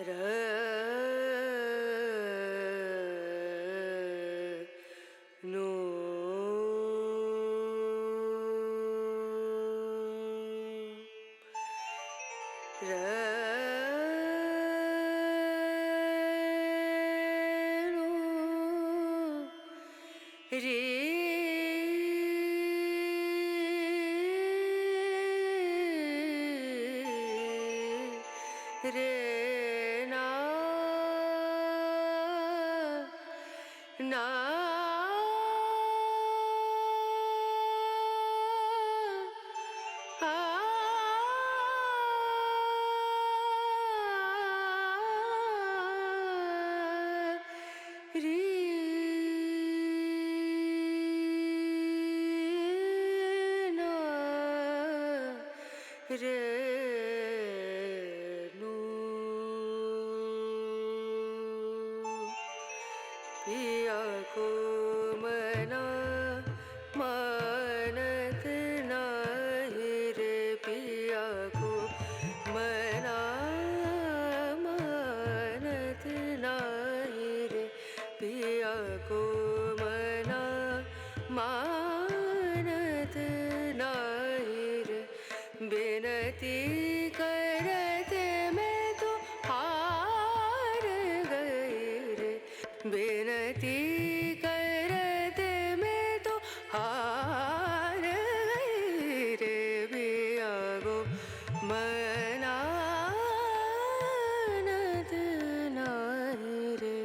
no रे रे ना ना रे ना रे नो पिया को मना मानत नहीं रे पिया को मना मानत नहीं रे पिया को मना मानत नहीं रे बिनती करते मैं तो हार गई रे बिनती करते मैं तो हार गई रे पिया को मनानत नहीं रे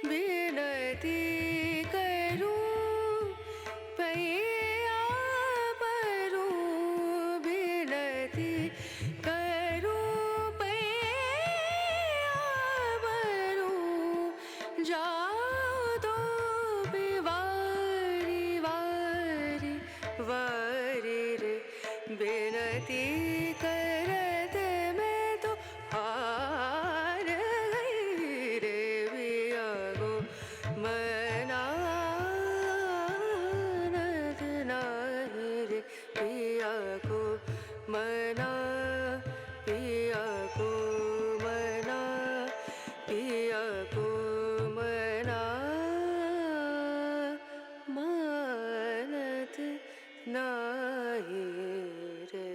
बिनती करूं पैया परूं बिनती करूं पैया परूं जाओ तो वारी वारी वारी रे बिनती करते मैं तो हार गई रे पिया को मनानत नहीं रे पिया को मना पिया को मना पिया को मना मानत नहीं रे